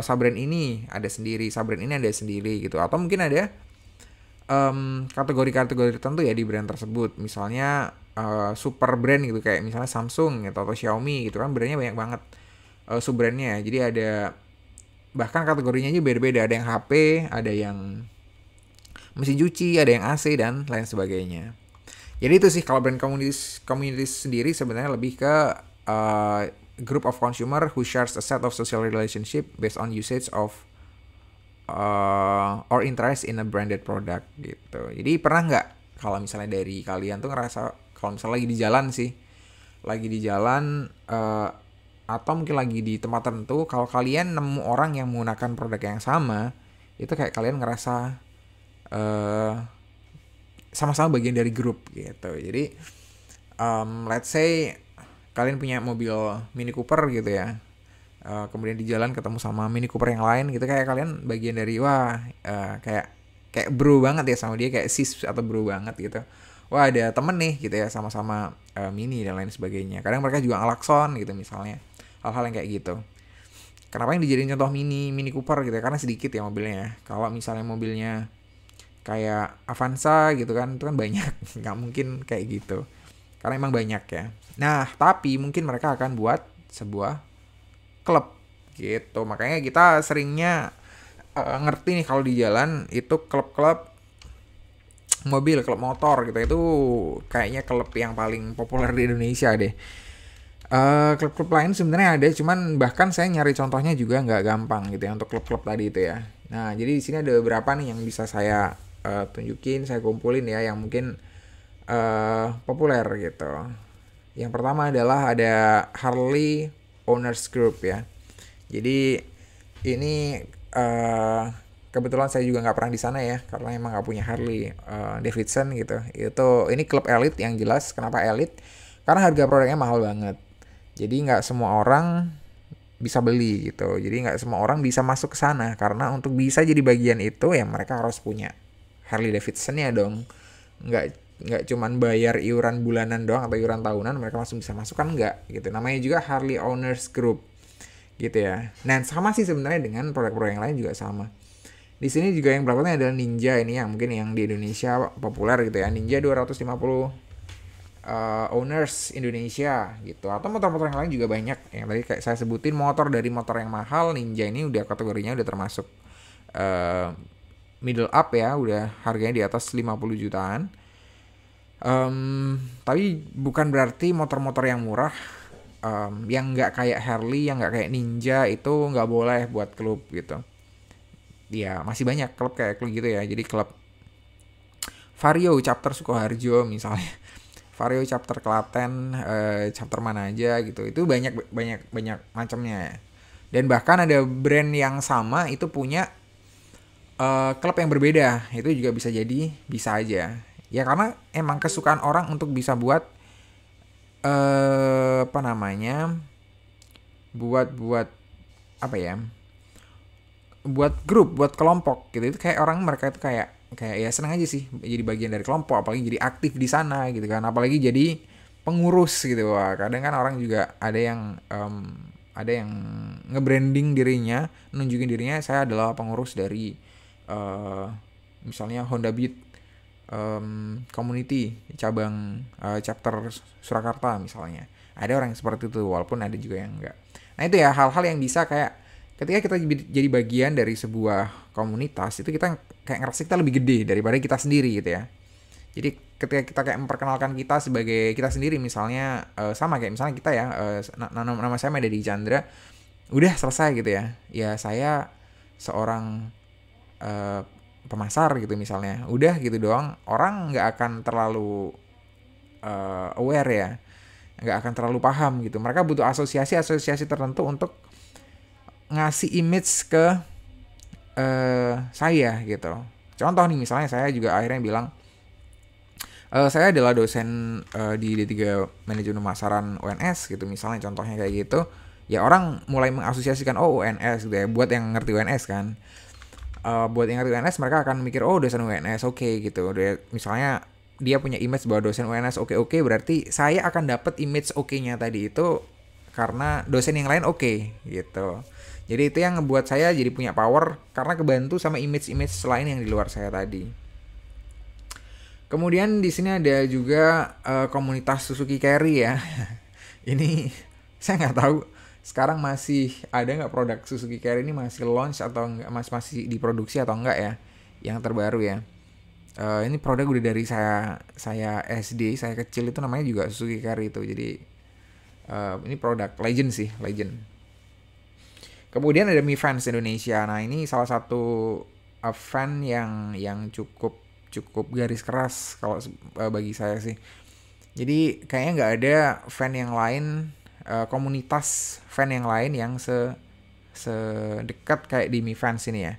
sub-brand ini ada sendiri, sub-brand ini ada sendiri gitu, atau mungkin ada kategori-kategori tertentu ya di brand tersebut. Misalnya super brand gitu, kayak misalnya Samsung gitu, atau Xiaomi gitu kan, brandnya banyak banget sub-brandnya. Jadi ada bahkan kategorinya aja beda-beda, ada yang HP, ada yang mesin cuci, ada yang AC dan lain sebagainya. Jadi itu sih kalau brand communities sendiri sebenarnya lebih ke group of consumer who shares a set of social relationship based on usage of or interest in a branded product gitu. Jadi pernah nggak kalau misalnya dari kalian tuh ngerasa kalau misalnya lagi di jalan sih, lagi di jalan atau mungkin lagi di tempat tertentu, kalau kalian nemu orang yang menggunakan produk yang sama, itu kayak kalian ngerasa uh, sama-sama bagian dari grup gitu. Jadi let's say kalian punya mobil Mini Cooper gitu ya. Kemudian di jalan ketemu sama Mini Cooper yang lain gitu, kayak kalian bagian dari kayak bro banget ya sama dia, kayak sis atau bro banget gitu. Wah, ada temen nih gitu ya, sama-sama Mini dan lain sebagainya. Kadang mereka juga ngelakson gitu misalnya, hal-hal yang kayak gitu. Kenapa yang dijadiin contoh Mini Cooper gitu ya, karena sedikit ya mobilnya. Kalau misalnya mobilnya kayak Avanza gitu kan, itu kan banyak. Nggak mungkin kayak gitu, karena emang banyak ya. Nah, tapi mungkin mereka akan buat sebuah klub gitu. Makanya kita seringnya ngerti nih kalau di jalan itu klub-klub mobil, klub motor gitu. Itu kayaknya klub yang paling populer di Indonesia deh. Klub-klub lain sebenarnya ada, cuman bahkan saya nyari contohnya juga nggak gampang gitu ya untuk klub-klub tadi itu ya. Nah, jadi di sini ada beberapa nih yang bisa saya tunjukin, saya kumpulin ya, yang mungkin populer gitu. Yang pertama adalah ada Harley Owners Group ya. Jadi ini kebetulan saya juga nggak pernah di sana ya, karena emang nggak punya Harley Davidson gitu. Ini klub elit yang jelas. Kenapa elit? Karena harga produknya mahal banget. Jadi nggak semua orang bisa beli gitu. Jadi nggak semua orang bisa masuk ke sana, karena untuk bisa jadi bagian itu ya mereka harus punya Harley Davidson ya dong. Nggak cuman bayar iuran bulanan doang atau iuran tahunan mereka langsung bisa masuk, kan nggak gitu. Namanya juga Harley Owners Group gitu ya. Nah, sama sih sebenarnya dengan produk-produk yang lain juga sama. Di sini juga yang berikutnya adalah Ninja, ini yang mungkin yang di Indonesia populer gitu ya. Ninja 250 owners Indonesia gitu. Atau motor-motor yang lain juga banyak. Yang tadi kayak saya sebutin, motor dari motor yang mahal, Ninja ini udah kategorinya udah termasuk middle up ya, udah harganya di atas 50 jutaan. Tapi bukan berarti motor-motor yang murah yang nggak kayak Harley, yang nggak kayak Ninja itu nggak boleh buat klub gitu. Ya masih banyak klub kayak klub gitu ya. Jadi klub Vario chapter Sukoharjo misalnya, Vario chapter Klaten, chapter mana aja gitu. Itu banyak macamnya ya. Dan bahkan ada brand yang sama itu punya klub yang berbeda. Itu juga bisa aja. Ya karena emang kesukaan orang untuk bisa buat buat apa ya, buat grup, buat kelompok gitu. Itu kayak mereka itu kayak ya senang aja sih jadi bagian dari kelompok, apalagi jadi aktif di sana gitu kan, apalagi jadi pengurus gitu. Wah, kadang kan orang juga ada yang nge-branding dirinya, nunjukin dirinya, saya adalah pengurus dari misalnya Honda Beat community cabang chapter Surakarta misalnya. Ada orang yang seperti itu, walaupun ada juga yang enggak. Nah itu ya hal-hal yang bisa kayak ketika kita jadi bagian dari sebuah komunitas, itu kita kayak ngerasa kita lebih gede daripada kita sendiri gitu ya. Jadi ketika kita kayak memperkenalkan kita sebagai kita sendiri, misalnya sama kayak misalnya kita ya, nama saya Medadi Chandra, udah selesai gitu ya. Ya saya seorang pemasar gitu misalnya, udah gitu doang, orang nggak akan terlalu aware ya, nggak akan terlalu paham gitu. Mereka butuh asosiasi tertentu untuk ngasih image ke saya gitu. Contoh nih misalnya saya juga akhirnya bilang saya adalah dosen di D3 Manajemen Pemasaran UNS gitu misalnya, contohnya kayak gitu. Ya orang mulai mengasosiasikan UNS gitu ya, buat yang ngerti UNS kan. Buat yang ngerti UNS mereka akan mikir dosen UNS oke gitu. Misalnya dia punya image bahwa dosen UNS oke, berarti saya akan dapat image oke-nya tadi itu karena dosen yang lain oke gitu. Jadi itu yang ngebuat saya jadi punya power, karena kebantu sama image-image lain yang di luar saya tadi. Kemudian di sini ada juga komunitas Suzuki Carry ya. Ini saya nggak tahu sekarang masih ada nggak produk Suzuki Carry ini, masih launch atau nggak, masih diproduksi atau enggak ya, yang terbaru ya. Ini produk udah dari saya SD, saya kecil itu namanya juga Suzuki Carry itu. Jadi ini produk legend sih, legend. Kemudian ada Mifans Indonesia. Nah, ini salah satu fan yang cukup cukup garis keras kalau bagi saya sih. Jadi kayaknya nggak ada fan yang lain, komunitas fan yang lain yang sedekat kayak di Mifans ini ya.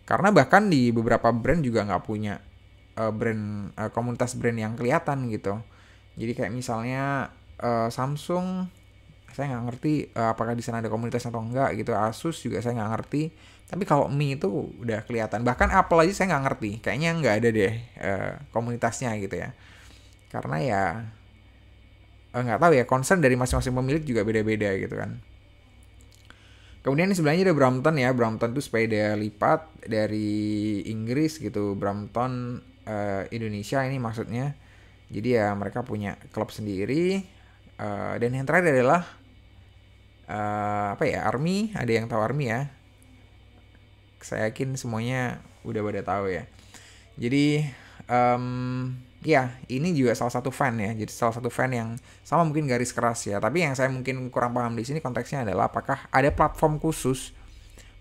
Karena bahkan di beberapa brand juga nggak punya komunitas brand yang kelihatan gitu. Jadi kayak misalnya Samsung, saya nggak ngerti apakah di sana ada komunitas atau enggak gitu. Asus juga saya nggak ngerti. Tapi kalau Mi itu udah kelihatan. Bahkan Apple aja saya nggak ngerti. Kayaknya nggak ada deh komunitasnya gitu ya. Karena ya nggak tahu ya, concern dari masing-masing pemilik juga beda-beda gitu kan. Kemudian ini sebelahnya ada Brompton ya. Brompton itu sepeda lipat dari Inggris gitu. Brompton Indonesia ini maksudnya. Jadi ya mereka punya klub sendiri. Dan yang terakhir adalah Army. Ada yang tahu Army ya? Saya yakin semuanya udah pada tahu ya. Jadi ya ini juga salah satu fan ya. Jadi salah satu fan yang sama mungkin garis keras ya. Tapi yang saya mungkin kurang paham di sini konteksnya adalah apakah ada platform khusus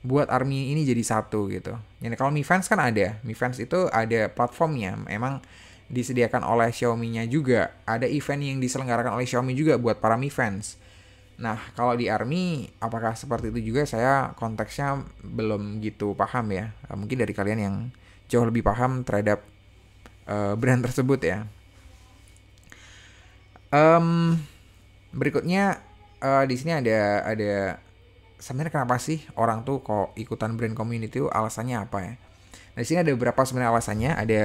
buat Army ini jadi satu gitu. Jadi kalau Mi Fans kan ada. Mi Fans itu ada platformnya. Emang disediakan oleh Xiaomi-nya juga. Ada event yang diselenggarakan oleh Xiaomi juga buat para Mi Fans. Nah, kalau di Army, apakah seperti itu juga? Saya konteksnya belum gitu paham ya. Mungkin dari kalian yang jauh lebih paham terhadap brand tersebut ya. Berikutnya di sini ada sebenarnya kenapa sih orang tuh kok ikutan brand community itu alasannya apa ya? Nah, di sini ada beberapa sebenarnya alasannya. Ada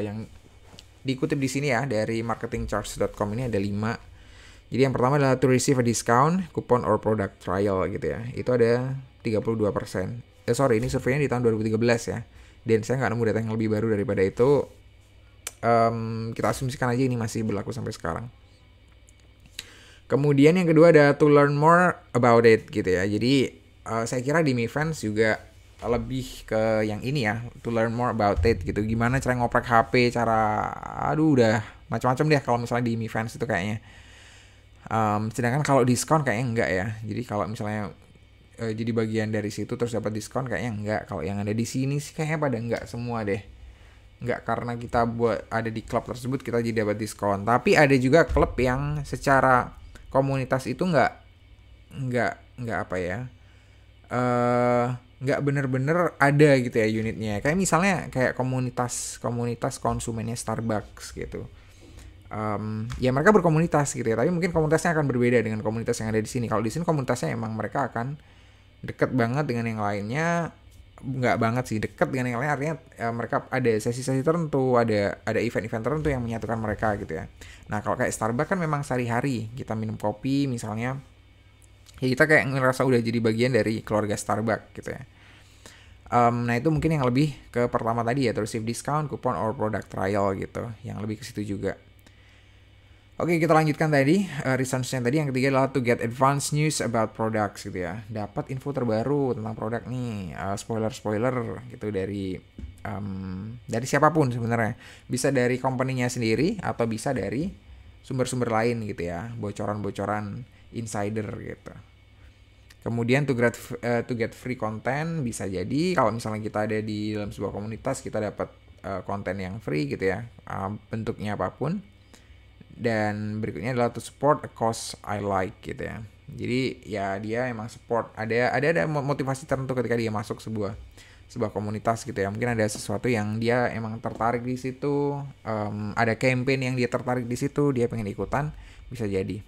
yang dikutip di sini ya dari marketingcharts.com ini ada 5. Jadi yang pertama adalah to receive a discount, coupon or product trial gitu ya. Itu ada 32%. Ini surveinya di tahun 2013 ya. Dan saya nggak nemu data yang lebih baru daripada itu. Kita asumsikan aja ini masih berlaku sampai sekarang. Kemudian yang kedua ada to learn more about it gitu ya. Jadi saya kira di Mi Fans juga lebih ke yang ini ya, to learn more about it gitu. Gimana cara ngoprek HP, udah macam-macam deh kalau misalnya di Mi Fans itu kayaknya. Sedangkan kalau diskon kayaknya enggak ya. Jadi kalau misalnya jadi bagian dari situ terus dapat diskon kayaknya enggak. Kalau yang ada di sini sih kayaknya pada enggak semua deh. Enggak karena kita buat ada di klub tersebut kita jadi dapat diskon. Tapi ada juga klub yang secara komunitas itu enggak apa ya? Enggak bener-bener ada gitu ya unitnya. Kayak misalnya kayak komunitas konsumennya Starbucks gitu. Ya mereka berkomunitas gitu ya, tapi mungkin komunitasnya akan berbeda dengan komunitas yang ada di sini. Kalau di sini komunitasnya emang mereka akan deket banget dengan yang lainnya, nggak banget sih, deket dengan yang lain artinya mereka ada sesi-sesi tertentu, ada event-event tertentu yang menyatukan mereka gitu ya. Nah kalau kayak Starbucks kan memang sehari-hari kita minum kopi misalnya, ya kita kayak ngerasa udah jadi bagian dari keluarga Starbucks gitu ya. Nah itu mungkin yang lebih ke pertama tadi ya, to receive discount, coupon or product trial gitu, yang lebih ke situ juga. Oke, kita lanjutkan tadi research-nya tadi. Yang ketiga adalah to get advance news about products gitu ya. Dapat info terbaru tentang produk nih, spoiler gitu dari siapapun sebenarnya. Bisa dari company-nya sendiri atau bisa dari sumber-sumber lain gitu ya, bocoran-bocoran insider gitu. Kemudian to get free content, bisa jadi kalau misalnya kita ada di dalam sebuah komunitas kita dapat konten yang free gitu ya, bentuknya apapun. Dan berikutnya adalah to support a cause I like gitu ya. Jadi ya dia emang support, ada motivasi tertentu ketika dia masuk sebuah komunitas gitu ya. Mungkin ada sesuatu yang dia emang tertarik di situ, ada campaign yang dia tertarik di situ, dia pengen ikutan, bisa jadi.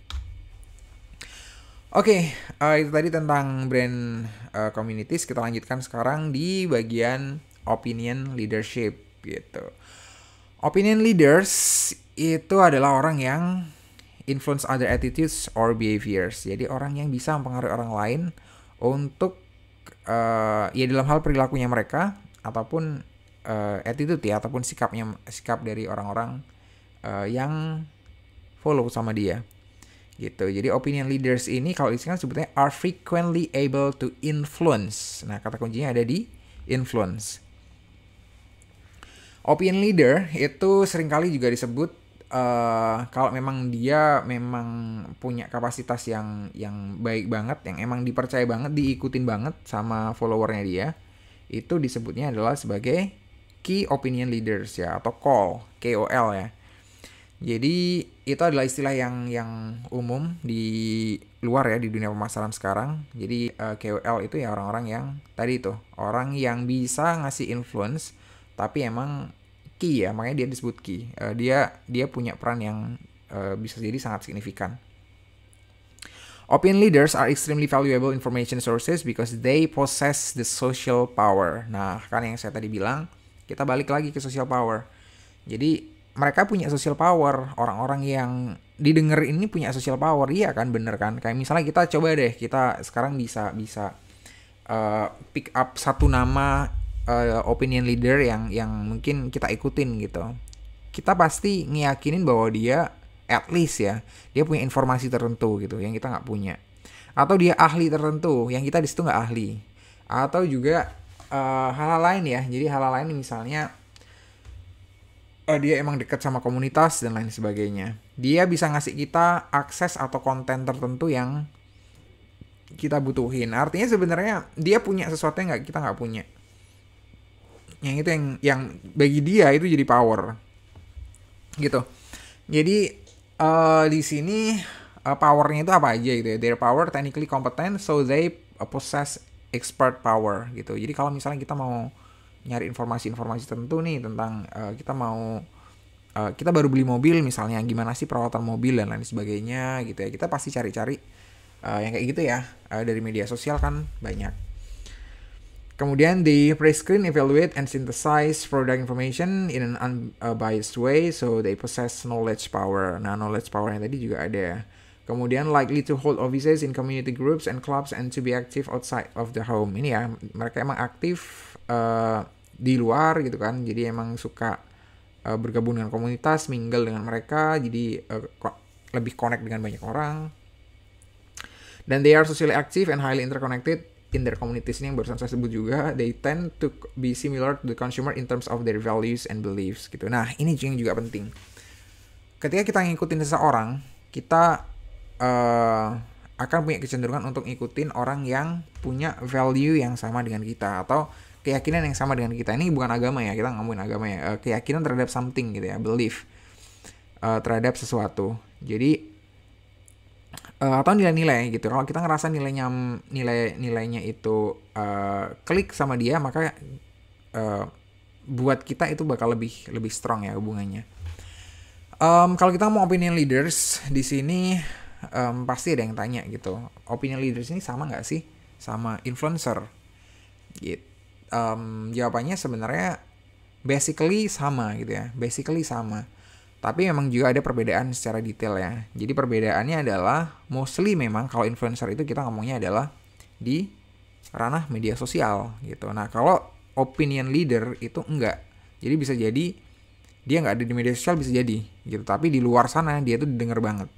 Oke, itu tadi tentang brand communities. Kita lanjutkan sekarang di bagian opinion leadership gitu. Opinion leaders itu adalah orang yang influence other attitudes or behaviors. Jadi orang yang bisa mempengaruhi orang lain untuk ya dalam hal perilakunya mereka ataupun attitude ya, ataupun sikap dari orang-orang yang follow sama dia. Gitu. Jadi opinion leaders ini kalau disini kan sebutnya are frequently able to influence. Nah, kata kuncinya ada di influence. Opinion leader itu seringkali juga disebut kalau memang dia memang punya kapasitas yang baik banget, yang emang dipercaya banget, diikutin banget sama followernya dia, itu disebutnya adalah sebagai key opinion leaders ya, atau KOL ya. Jadi itu adalah istilah yang umum di luar ya, di dunia pemasaran sekarang. Jadi KOL itu ya orang-orang yang tadi itu, orang yang bisa ngasih influence tapi emang key ya, makanya dia disebut key. Dia punya peran yang bisa jadi sangat signifikan. Opinion leaders are extremely valuable information sources because they possess the social power. Nah, kan yang saya tadi bilang, kita balik lagi ke social power. Jadi mereka punya social power, orang-orang yang didengar ini punya social power, iya kan, bener kan? Kayak misalnya kita coba deh, kita sekarang bisa pick up satu nama opinion leader yang mungkin kita ikutin gitu. Kita pasti ngeyakinin bahwa dia at least ya, dia punya informasi tertentu gitu yang kita nggak punya. Atau dia ahli tertentu yang kita di situ nggak ahli. Atau juga hal-hal lain ya. Jadi hal-hal lain misalnya dia emang dekat sama komunitas dan lain sebagainya. Dia bisa ngasih kita akses atau konten tertentu yang kita butuhin. Artinya sebenarnya dia punya sesuatu yang kita nggak punya. Yang itu yang bagi dia itu jadi power, gitu. Jadi di sini powernya itu apa aja gitu ya? Their power technically competent, so they possess expert power gitu. Jadi kalau misalnya kita mau nyari informasi-informasi tertentu nih tentang kita baru beli mobil misalnya, gimana sih perawatan mobil dan lain sebagainya gitu ya, kita pasti cari-cari yang kayak gitu ya, dari media sosial kan banyak. Kemudian they pre-screen, evaluate, and synthesize product information in an unbiased way, so they possess knowledge power. Nah, knowledge power yang tadi juga ada. Kemudian likely to hold offices in community groups and clubs and to be active outside of the home. Ini ya, mereka emang aktif di luar gitu kan, jadi emang suka bergabung dengan komunitas, mingle dengan mereka, jadi lebih connect dengan banyak orang. Dan they are socially active and highly interconnected in their communities. Ini yang barusan saya sebut juga. They tend to be similar to the consumer in terms of their values and beliefs gitu. Nah, ini juga penting. Ketika kita ngikutin seseorang, kita akan punya kecenderungan untuk ngikutin orang yang punya value yang sama dengan kita, atau keyakinan yang sama dengan kita. Ini bukan agama ya, kita ngomongin agama ya, keyakinan terhadap something gitu ya, belief terhadap sesuatu. Jadi atau nilai-nilai gitu. Kalau kita ngerasa nilainya itu klik sama dia, maka buat kita itu bakal lebih strong ya hubungannya. Kalau kita mau opinion leaders di sini, pasti ada yang tanya gitu, opinion leaders ini sama nggak sih sama influencer? Gitu. Jawabannya sebenarnya basically sama gitu ya, basically sama. Tapi memang juga ada perbedaan secara detail ya. Jadi perbedaannya adalah mostly memang kalau influencer itu kita ngomongnya adalah di ranah media sosial gitu. Nah, kalau opinion leader itu enggak. Jadi bisa jadi dia nggak ada di media sosial, bisa jadi gitu. Tapi di luar sana dia tuh didengar banget.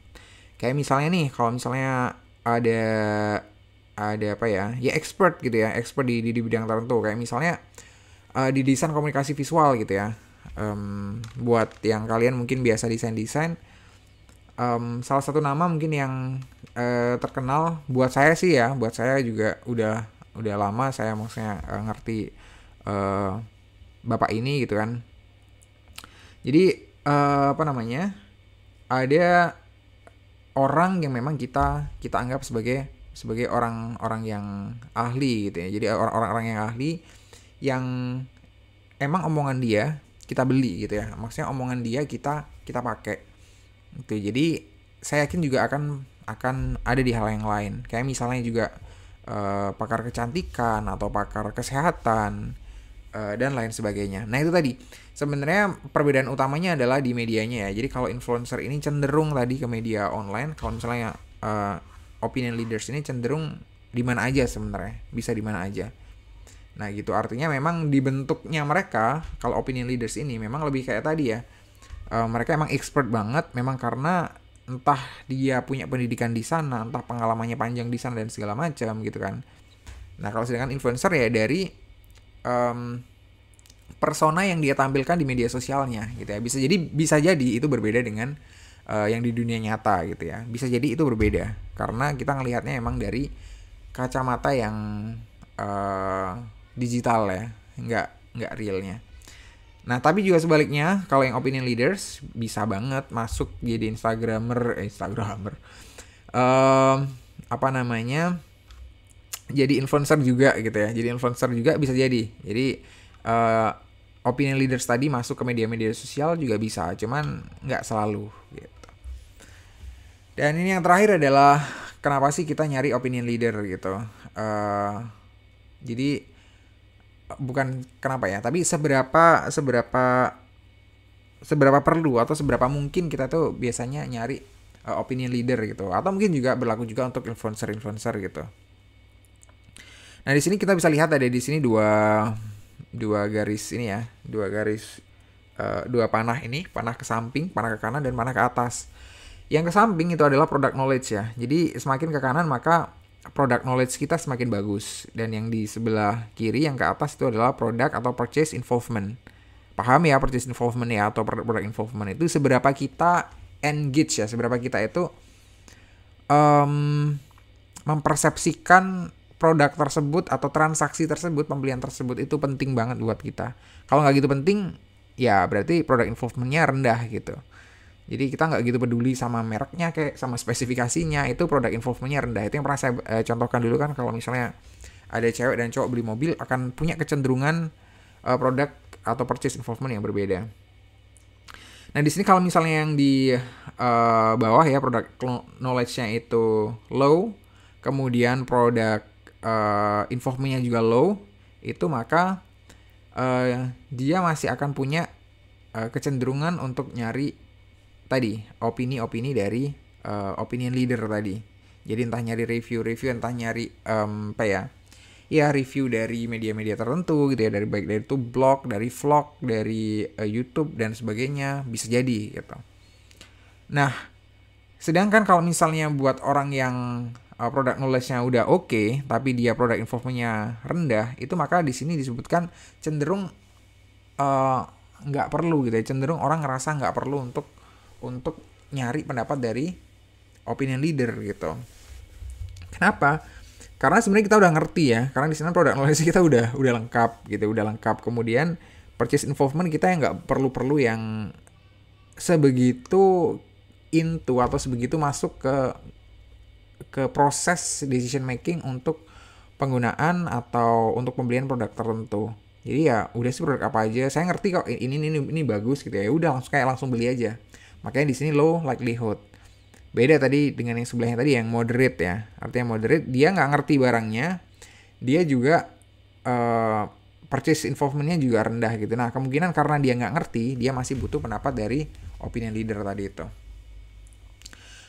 Kayak misalnya nih, kalau misalnya ada apa ya expert gitu ya, expert di bidang tertentu, kayak misalnya di desain komunikasi visual gitu ya. Buat yang kalian mungkin biasa desain, salah satu nama mungkin yang terkenal buat saya sih ya, buat saya juga udah lama saya maksudnya ngerti bapak ini gitu kan. Jadi ada orang yang memang kita anggap sebagai orang-orang yang ahli gitu ya. Jadi orang-orang yang ahli yang emang omongan dia kita beli gitu ya. Maksudnya omongan dia kita pakai. Gitu. Jadi saya yakin juga akan ada di hal yang lain. Kayak misalnya juga pakar kecantikan atau pakar kesehatan dan lain sebagainya. Nah, itu tadi. Sebenarnya perbedaan utamanya adalah di medianya ya. Jadi kalau influencer ini cenderung tadi ke media online, kalau misalnya opinion leaders ini cenderung di mana aja sebenarnya, bisa di mana aja. Nah gitu, artinya memang dibentuknya mereka, kalau opinion leaders ini memang lebih kayak tadi ya, mereka emang expert banget, memang karena entah dia punya pendidikan di sana, entah pengalamannya panjang di sana dan segala macam gitu kan. Nah kalau sedangkan influencer ya dari persona yang dia tampilkan di media sosialnya gitu ya. Bisa jadi itu berbeda dengan yang di dunia nyata gitu ya. Bisa jadi itu berbeda karena kita ngelihatnya emang dari kacamata yang digital ya, nggak realnya. Nah, tapi juga sebaliknya, kalau yang opinion leaders bisa banget masuk jadi Instagramer, apa namanya, jadi influencer juga gitu ya. Jadi influencer juga bisa jadi. Jadi opinion leaders tadi masuk ke media-media sosial juga bisa, cuman nggak selalu gitu. Dan ini yang terakhir adalah kenapa sih kita nyari opinion leader gitu. Jadi bukan kenapa ya, tapi seberapa perlu atau seberapa mungkin kita tuh biasanya nyari opinion leader gitu, atau mungkin juga berlaku juga untuk influencer gitu. Nah, di sini kita bisa lihat ada di sini dua garis ini ya, dua panah ini, panah ke samping, panah ke kanan, dan panah ke atas. Yang ke samping itu adalah product knowledge ya. Jadi semakin ke kanan maka product knowledge kita semakin bagus, dan yang di sebelah kiri yang ke atas itu adalah product atau purchase involvement. Paham ya purchase involvement ya, atau product involvement itu seberapa kita engage ya, seberapa kita itu mempersepsikan produk tersebut atau transaksi tersebut, pembelian tersebut itu penting banget buat kita. Kalau nggak gitu penting, ya berarti product involvement-nya rendah gitu. Jadi kita nggak gitu peduli sama mereknya kayak sama spesifikasinya, itu product involvement-nya rendah. Itu yang pernah saya contohkan dulu kan, kalau misalnya ada cewek dan cowok beli mobil akan punya kecenderungan produk atau purchase involvement yang berbeda. Nah, di sini kalau misalnya yang di bawah ya product knowledge-nya itu low, kemudian produk involvement-nya juga low, itu maka dia masih akan punya kecenderungan untuk nyari tadi opini-opini dari opinion leader tadi. Jadi entah nyari review, entah nyari review dari media-media tertentu gitu ya, baik dari itu blog, dari vlog, dari YouTube dan sebagainya, bisa jadi gitu. Nah, sedangkan kalau misalnya buat orang yang product knowledge-nya udah oke, tapi dia product involvement-nya rendah, itu maka di sini disebutkan cenderung nggak perlu gitu ya, cenderung orang ngerasa nggak perlu untuk nyari pendapat dari opinion leader gitu. Kenapa? Karena sebenarnya kita udah ngerti ya, karena di sana product knowledge kita udah lengkap gitu, udah lengkap. Kemudian purchase involvement kita yang nggak perlu yang sebegitu into atau sebegitu masuk ke proses decision making untuk penggunaan atau untuk pembelian produk tertentu. Jadi ya udah sih produk apa aja, saya ngerti kok ini bagus gitu ya, udah langsung beli aja. Makanya di sini low likelihood. Beda tadi dengan yang sebelahnya tadi yang moderate ya. Artinya moderate, dia nggak ngerti barangnya, dia juga purchase involvement-nya juga rendah gitu. Nah, kemungkinan karena dia nggak ngerti, dia masih butuh pendapat dari opinion leader tadi itu.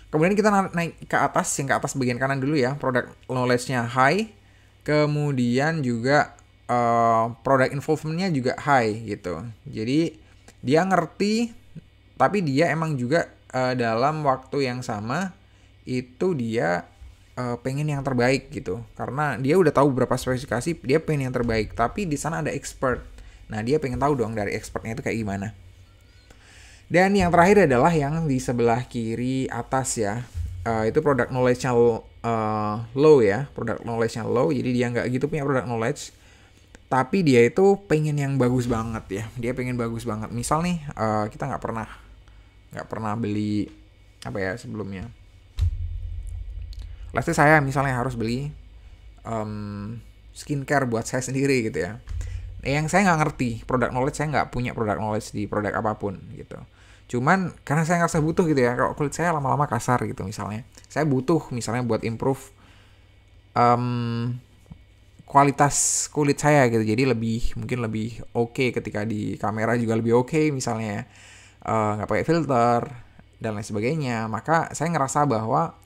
Kemudian kita naik ke atas, yang ke atas bagian kanan dulu ya. Product knowledge-nya high, kemudian juga product involvement-nya juga high gitu. Jadi dia ngerti, tapi dia emang juga dalam waktu yang sama itu dia pengen yang terbaik gitu. Karena dia udah tahu berapa spesifikasi, dia pengen yang terbaik. Tapi di sana ada expert. Nah, dia pengen tahu dong dari expertnya itu kayak gimana. Dan yang terakhir adalah yang di sebelah kiri atas ya. Itu product knowledge-nya low ya. Product knowledge-nya low, jadi dia nggak gitu punya product knowledge. Tapi dia itu pengen yang bagus banget ya. Dia pengen bagus banget. Misal nih kita nggak pernah beli apa ya sebelumnya. Let's say saya misalnya harus beli skincare buat saya sendiri gitu ya. Yang saya nggak ngerti product knowledge, saya nggak punya product knowledge di produk apapun gitu. Cuman karena saya ngerasa butuh gitu ya, kalau kulit saya lama-lama kasar gitu misalnya, saya butuh misalnya buat improve kualitas kulit saya gitu, jadi mungkin lebih oke ketika di kamera juga lebih oke misalnya, nggak pakai filter dan lain sebagainya. Maka saya ngerasa bahwa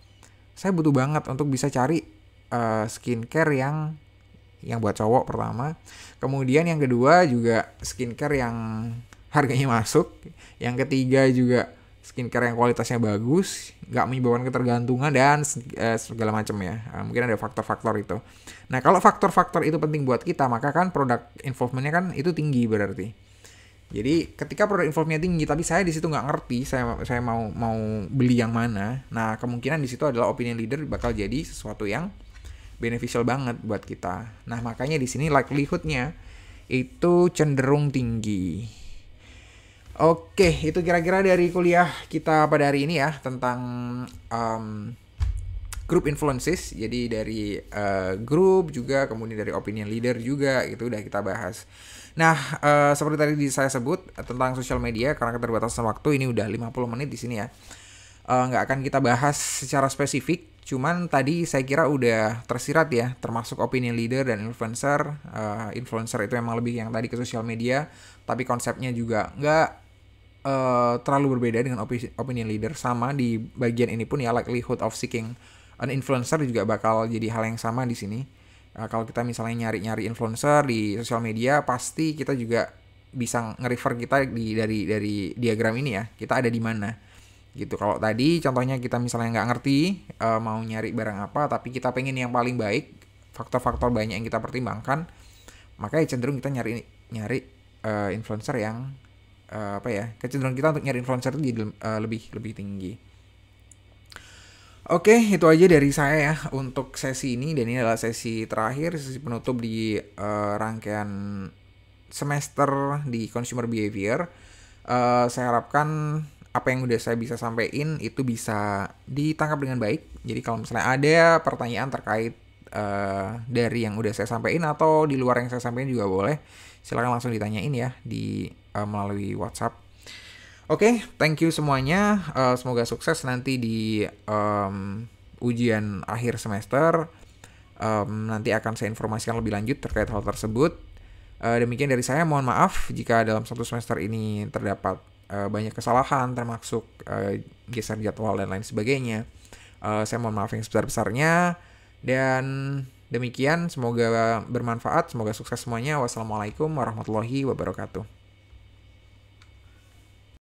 saya butuh banget untuk bisa cari skincare yang buat cowok pertama, kemudian yang kedua juga skincare yang harganya masuk, yang ketiga juga skincare yang kualitasnya bagus, nggak menyebabkan ketergantungan dan segala macam ya. Mungkin ada faktor-faktor itu. Nah kalau faktor-faktor itu penting buat kita, maka kan produk involvementnya kan itu tinggi berarti. Jadi ketika produk involvementnya tinggi, tapi saya di situ nggak ngerti, saya mau beli yang mana. Nah kemungkinan di situ adalah opinion leader bakal jadi sesuatu yang beneficial banget buat kita. Nah makanya di sini likelihoodnya itu cenderung tinggi. Oke, itu kira-kira dari kuliah kita pada hari ini ya tentang group influences. Jadi dari grup juga, kemudian dari opinion leader juga, itu udah kita bahas. Nah, seperti tadi saya sebut tentang sosial media, karena keterbatasan waktu ini udah 50 menit di sini ya. Nggak akan kita bahas secara spesifik, cuman tadi saya kira udah tersirat ya, termasuk opinion leader dan influencer. Influencer itu emang lebih yang tadi ke sosial media, tapi konsepnya juga nggak terlalu berbeda dengan opinion leader. Sama di bagian ini pun ya, likelihood of seeking an influencer juga bakal jadi hal yang sama di sini. Kalau kita misalnya nyari influencer di sosial media, pasti kita juga bisa nge-refer kita dari diagram ini ya, kita ada di mana gitu. Kalau tadi contohnya kita misalnya nggak ngerti mau nyari barang apa, tapi kita pengen yang paling baik, faktor-faktor banyak yang kita pertimbangkan, maka ya cenderung kita nyari influencer yang kecenderungan kita untuk nyari influencer itu jadi lebih tinggi. Oke, itu aja dari saya ya untuk sesi ini, dan ini adalah sesi terakhir, sesi penutup di rangkaian semester di consumer behavior. Saya harapkan apa yang udah saya bisa sampaikan itu bisa ditangkap dengan baik. Jadi kalau misalnya ada pertanyaan terkait dari yang udah saya sampaikan atau di luar yang saya sampaikan juga boleh, silakan langsung ditanyain ya di melalui WhatsApp. Oke, thank you semuanya. Semoga sukses nanti di ujian akhir semester. Nanti akan saya informasikan lebih lanjut terkait hal tersebut. Demikian dari saya. Mohon maaf jika dalam satu semester ini terdapat banyak kesalahan, termasuk geser jadwal dan lain sebagainya. Saya mohon maaf yang sebesar-besarnya. Dan demikian, semoga bermanfaat, semoga sukses semuanya. Wassalamualaikum warahmatullahi wabarakatuh.